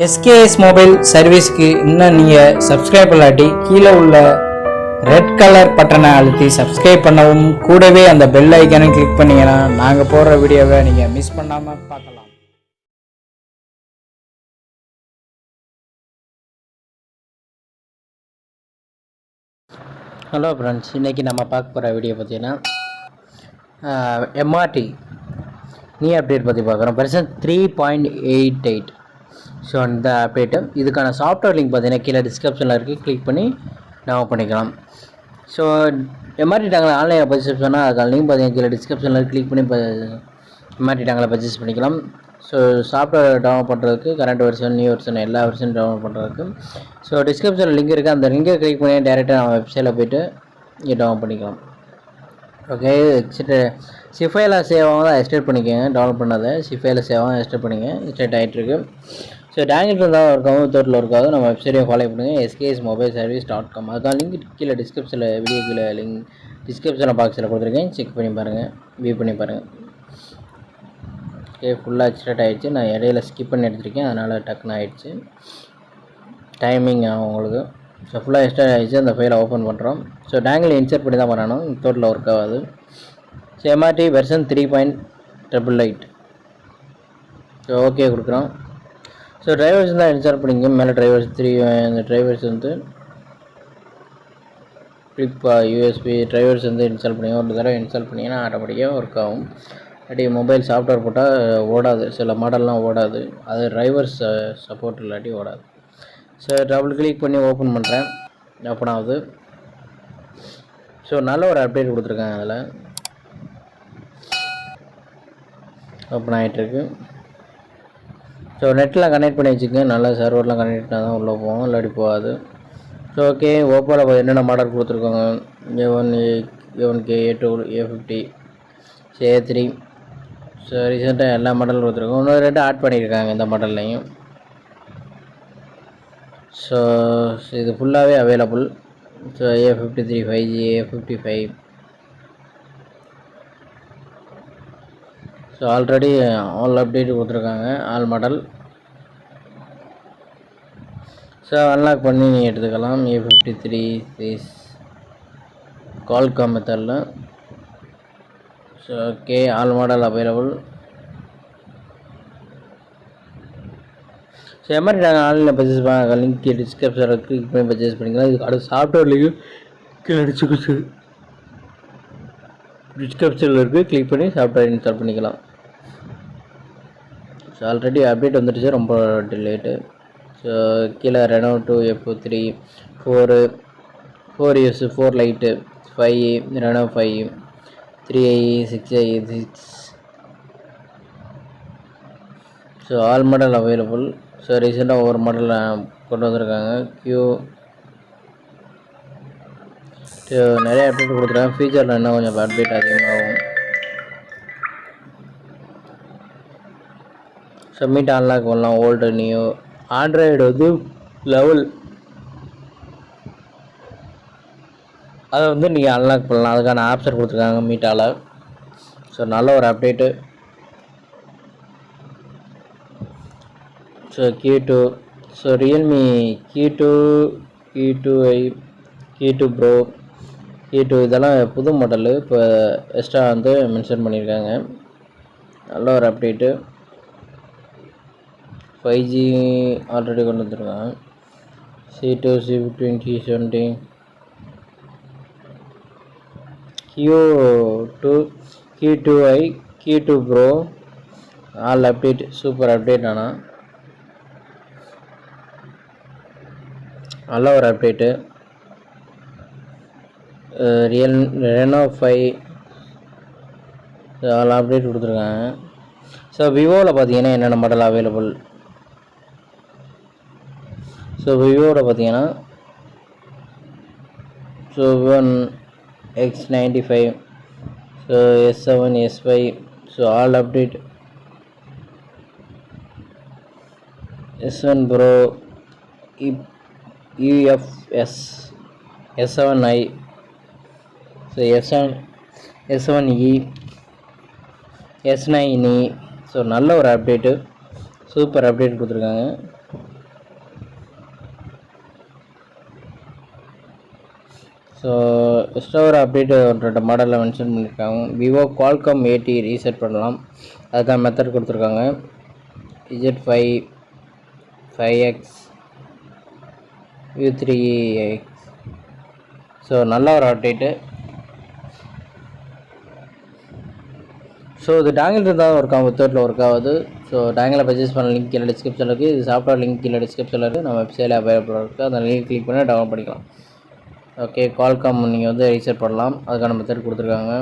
SKS mobile சர்வீஸ்க்கு இன்னும் நீங்கள் சப்ஸ்கிரைப் பண்ணாட்டி கீழே உள்ள ரெட் கலர் பட்டனை அழுத்தி சப்ஸ்கிரைப் பண்ணவும், கூடவே அந்த பெல் ஐக்கானை கிளிக் பண்ணிங்கன்னா நாங்கள் போடுற வீடியோவை நீங்கள் மிஸ் பண்ணாமல் பார்க்கலாம். ஹலோ ஃப்ரெண்ட்ஸ், இன்றைக்கி நம்ம பார்க்க போகிற வீடியோ பார்த்தீங்கன்னா MRT நியூ அப்டேட் பற்றி பார்க்குறோம். வெர்ஷன் 3.88. ஸோ அந்த அப்டேட்டு இதுக்கான சாஃப்ட்வேர் லிங்க் பார்த்தீங்கன்னா கீழே டிஸ்கிரிப்ஷனில் இருக்குது, கிளிக் பண்ணி டவுன்லோட் பண்ணிக்கலாம். ஸோ MRT டேங்கில் ஆன்லைனில் பர்ச்சேஸ் பண்ணால் அதுக்கான லிங்க் பார்த்தீங்கன்னா கீழே டிஸ்கிரிப்ஷனில் கிளிக் பண்ணி MRT டேங்கில் பர்ச்சேஸ் பண்ணிக்கலாம். ஸோ சாஃப்ட்வேர் டவுன்லோட் பண்ணுறதுக்கு கரண்ட் வெர்ஷன், நியூ வெர்ஷன் எல்லா வெர்ஷனும் டவுன்லோட் பண்ணுறதுக்கு ஸோ டிஸ்கிரிப்ஷனில் லிங்க் இருக்குது. அந்த லிங்கை கிளிக் பண்ணி டேரெக்டாக நம்ம வெப்சைட்டில் போய்ட்டு இங்கே டவுன்லோட் பண்ணிக்கலாம். ஓகே, சிஃபைல சேவாக தான் எக்ஸ்டேட் பண்ணிக்கோங்க. டவுன்லோட் பண்ணாத சிஃபைல சேவாக எக்ஸ்டேட் பண்ணிங்க. எக்ஸ்டேட் ஆகிட்டுருக்கு. ஸோ டேங்கில் இருந்தால் இருக்காவும் தோட்டில் இருக்காது. நம்ம வெப்சைட்டையும் ஃபாலோ பண்ணுங்கள், skSmobileservice.com. அதுக்கான லிங்க் கீழே டிஸ்கிரிப்ஷனில் வீடியோ கீழே லிங்க் டிஸ்கிரிப்ஷனில் பாக்ஸில் கொடுத்துருக்கேன். செக் பண்ணி பாருங்கள், வியூ பண்ணி பாருங்கள். ஓகே, ஃபுல்லாக எக்ஸ்டேட் ஆகிடுச்சு. நான் இடையில ஸ்கிப் பண்ணி எடுத்துருக்கேன், அதனால் டக்குன்னு ஆகிடுச்சு. டைமிங் ஆகும் உங்களுக்கு. ஸோ ஃபுல்லாக எக்ஸ்டேட் ஆகிடுச்சு. அந்த ஃபைலை ஓப்பன் பண்ணுறோம். ஸோ டேங்கில் இன்சர்ட் பண்ணி தான் பண்ணணும், தோட்டில் ஒர்க் ஆகாது. So MRT version 3.88. So okay கொடுக்குறோம். ஸோ டிரைவர்ஸ் தான் இன்ஸ்டால் பண்ணிங்க. மேலே டிரைவர்ஸ் 3 இந்த டிரைவர்ஸ் வந்து USB டிரைவர்ஸ் வந்து இன்ஸ்டால் பண்ணிங்க. ஒரு தடவை இன்ஸ்டால் பண்ணிங்கன்னா ஆட்டோமேட்டிக்காக ஒர்க் ஆகும். இல்லாட்டி மொபைல் சாஃப்ட்வேர் போட்டால் ஓடாது, சில மாடல்லாம் ஓடாது. அது டிரைவர்ஸ் சப்போர்ட் இல்லாட்டி ஓடாது. ஸோ டபுள் கிளிக் பண்ணி ஓப்பன் பண்ணுறேன், ஓப்பன் ஆகுது. ஸோ நல்ல ஒரு அப்டேட் கொடுத்துருக்காங்க. அதில் ஓப்பன் ஆகிட்டுருக்கு. ஸோ நெட்டில் கனெக்ட் பண்ணி வச்சுக்கோங்க. நல்லா சர்வர்லாம் கனெக்ட் பண்ணால் தான் உள்ளே போகும், இல்லாட்டி போகாது. ஸோ ஓகே, ஓப்போவில் என்னென்ன மாடல் கொடுத்துருக்காங்க, A1, A1K, A2, A50, A3. So ரீசெண்டாக எல்லா மாடலும் கொடுத்துருக்கோம். இன்னொரு 2 ஆட் பண்ணியிருக்காங்க இந்த மாடல்லையும். ஸோ இது ஃபுல்லாகவே available. So A53 5G, A55. So already all update கொடுத்துருக்காங்க, ஆல் மாடல். ஸோ அன்லாக் பண்ணி நீங்கள் எடுத்துக்கலாம். A53 சைஸ் கால்காம் மெத்தடில். So okay, all model available. So MRT ஆன்லைனில் பர்ச்சேஸ் பண்ண லிங்க் டிஸ்கிரிப்ஷனில் கிளிக் பண்ணி பர்ச்சேஸ் பண்ணிக்கலாம். இதுக்கு அடுத்த சாஃப்ட்வேர் லிங்க் கீழே டிஸ்கிரிப்ஷனில் இருக்குது, கிளிக் பண்ணி சாஃப்ட்வேர் இன்ஸ்டால் பண்ணிக்கலாம். ஸோ ஆல்ரெடி அப்டேட் வந்துடுச்சு, ரொம்ப லேட்டு. ஸோ கீழே Reno 2, F3, 4S, 4 light, 5 Reno 5, 3i, 6i, 6. So all model available. So ரீசெண்டாக ஒவ்வொரு மாடல் கொண்டு வந்திருக்காங்க. ஸோ நிறைய அப்டேட் கொடுத்துருக்காங்க. ஃபியூச்சரில் இன்னும் கொஞ்சம் அப்டேட் அதிகமாகும். ஸோ மீட் அன்லாக் பண்ணலாம். ஓல்டு நியூ ஆண்ட்ராய்டு வந்து லெவல் அதை வந்து நீங்கள் அன்லாக் பண்ணலாம். அதுக்கான ஆப்ஷன் கொடுத்துருக்காங்க மீட்டால். ஸோ நல்ல ஒரு update. So Q2, so Realme Q2i, Q2 Pro, Q2 இதெல்லாம் புது மாடலு இப்போ எக்ஸ்ட்ரா வந்து மென்ஷன் பண்ணியிருக்காங்க. நல்ல ஒரு அப்டேட்டு. 5G ஆல்ரெடி கொண்டு வந்துருக்காங்க. C2, C15, C17, Q2, Q2i, Q2 Pro all update. Super update. ஆனால் நல்ல ஒரு அப்டேட்டு. ரெனோ 5 ஆல் அப்டேட் கொடுத்துருக்காங்க. ஸோ விவோவில் பார்த்தீங்கன்னா என்னென்ன மாடல் அவைலபிள். ஸோ விவோவில் பார்த்தீங்கன்னா so Vivo X95, so S7, S5. So all update. S1 Pro, UFS, S7i, so S7e, S9e. So நல்ல ஒரு update, super update கொடுத்துருக்காங்க. ஸோ எக்ஸ்ட்ரா ஒரு அப்டேட் ஒரு மாடலில் மென்ஷன் பண்ணியிருக்காங்க. விவோ குவால்காம் 80 ரீசெட் பண்ணலாம், அதுக்கான மெத்தட் கொடுத்துருக்காங்க. Z5 5X v3.88. ஸோ நல்ல ஒரு அப்டேட்டு. ஸோ இது டேங்கில் இருந்தால் ஒர்க் ஆகும், வித்தவுட்டில் ஒர்க் ஆகுது. ஸோ டேங்கில் பர்ச்சேஸ் பண்ண லிங்க் கீழே டிஸ்கிரிப்ஷனில் இருக்குது. இது சாஃப்ட்வேர் லிங்க் கீழே டிஸ்கிரிப்ஷனில் இருக்குது. நம்ம வெப்சைட்டில் அவைலபிளாக இருக்குது. அந்த லிங்க் கிளிக் பண்ணி டவுன்லோட் பண்ணிக்கலாம். ஓகே, குவால்காம் நீங்கள் வந்து ரீசெட் பண்ணலாம், அதுக்கான மெத்தட் கொடுத்துருக்காங்க.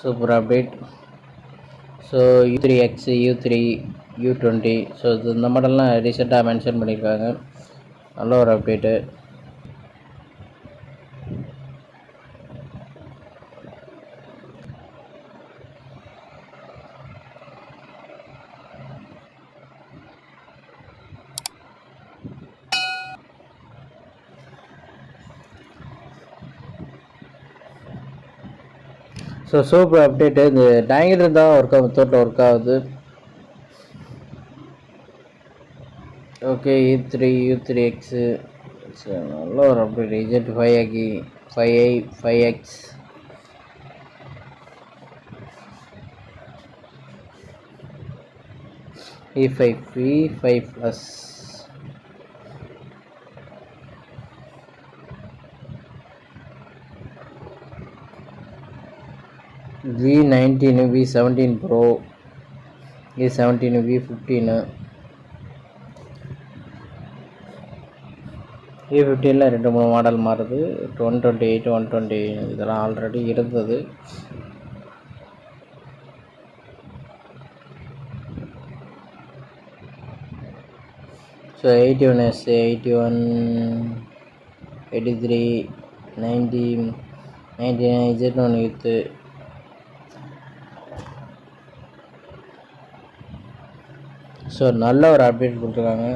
Super update. So U3X U3 U20 so இந்த மாடல்லாம் ரீசெண்டாக மென்ஷன் பண்ணியிருக்காங்க. நல்ல ஒரு அப்டேட்டு. So super update. இந்த டேங்கில் தான் ஒர்க் ஆகும், வித்தவுட்டில் ஒர்க் ஆகுது. ஓகே, U3X ஸோ நல்ல ஒரு update. Z5 5i 5X V5 Plus V19 V17 Pro V17 V15 V15ல் 2-3 model மாறுது. 128 120 இதெல்லாம் ஆல்ரெடி இருந்தது. So 81S 81 83 90 99 Z1 Youth. So நல்ல ஒரு அப்டேட் கொடுத்துருக்காங்க.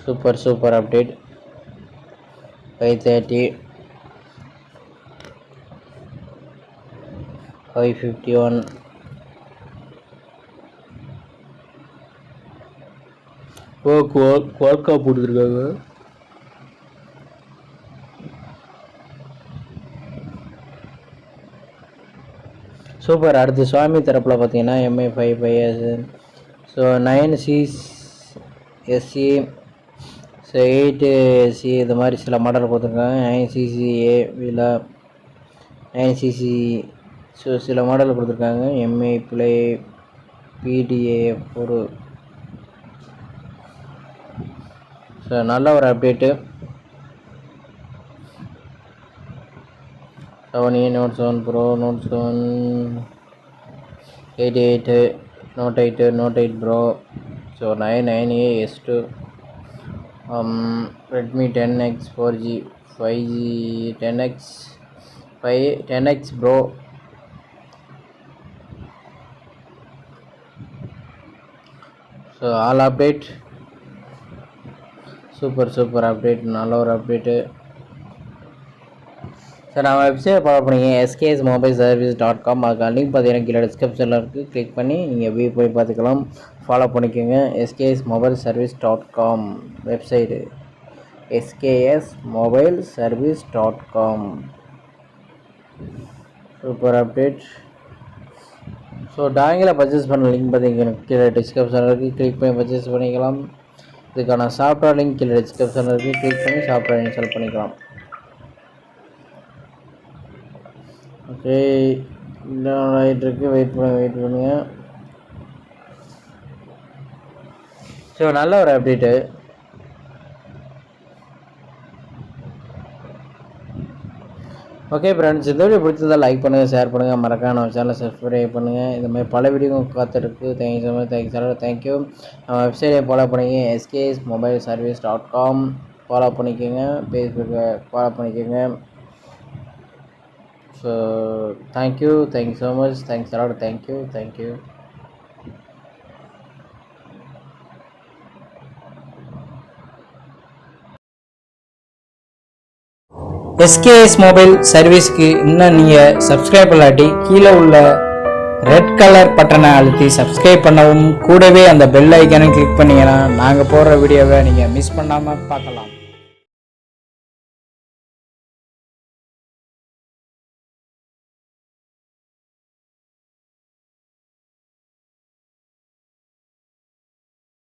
Super update. 530 551 குவால்காம் கொடுத்துருக்காங்க. சூப்பர். அடுத்து சுவாமி தரப்பில் பார்த்தீங்கன்னா MI 5S so 9CSE so 8SE இது மாதிரி சில மாடல் கொடுத்துருக்காங்க. 9CCA விலா 9CC ஸோ சில மாடல் கொடுத்துருக்காங்க. MI ப்ளே PDAF ஒரு ஸோ நல்ல ஒரு update. 7E Note 7 Pro Note 7 88 Note 8 Note 8 Pro so 9A S2 Redmi 10X 4G 5G 10X Pro so all update. Super update, நல்ல ஒரு update. So நம்ம website follow பண்ணிங்க skSmobileservice.com. அதுக்கான link பார்த்தீங்கன்னா கீழே டிஸ்கிரிப்ஷனில் இருக்குது. கிளிக் பண்ணி நீங்கள் போய் பார்த்துக்கலாம். ஃபாலோ பண்ணிக்கோங்க. skSmobileservice.com website skSmobileservice.com. Super update. So டேங்கில் பர்ச்சேஸ் பண்ண லிங்க் பார்த்தீங்கன்னா கீழே டிஸ்கிரிப்ஷனில் இருக்குது. கிளிக் பண்ணி பர்ச்சேஸ் பண்ணிக்கலாம். இதுக்கான சாஃப்ட்வேர் லிங்க் கீழே டிஸ்கிரிப்ஷனில் இருக்குது. கிளிக் பண்ணி சாஃப்ட்வேர் இன்ஸ்டால் பண்ணிக்கலாம். ஓகே, டவுன்லோட் ஆகிட்டு இருக்கு. வெயிட் பண்ணுங்க. ஸோ நல்ல ஒரு அப்டேட்டு. ஓகே ஃப்ரெண்ட்ஸ், இந்த வீடியோ பிடிச்சதால் லைக் பண்ணுங்கள், ஷேர் பண்ணுங்கள், மறக்காம நம்ம சேனலை சப்ஸ்கிரைப் பண்ணுங்கள். இந்த மாதிரி பல வீடியோ காத்திருக்கு. Thank you so much. தேங்க்யூ. நம்ம வெப்சைட்டை ஃபாலோ பண்ணிங்க skSmobileservice.com ஃபாலோ பண்ணிக்கோங்க. ஃபேஸ்புக்கை ஃபாலோ பண்ணிக்கோங்க. So thank you so much. Thanks a lot. Thank you. SKS mobile சர்வீஸ்க்கு இன்னும் நீங்கள் சப்ஸ்கிரைப் பண்ணாட்டி கீழே உள்ள ரெட் கலர் பட்டனை அழுத்தி சப்ஸ்கிரைப் பண்ணவும் கூடவே அந்த பெல் ஐக்கானை கிளிக் பண்ணிங்கன்னா நாங்கள் போடுற வீடியோவை நீங்கள் மிஸ் பண்ணாமல் பார்க்கலாம்.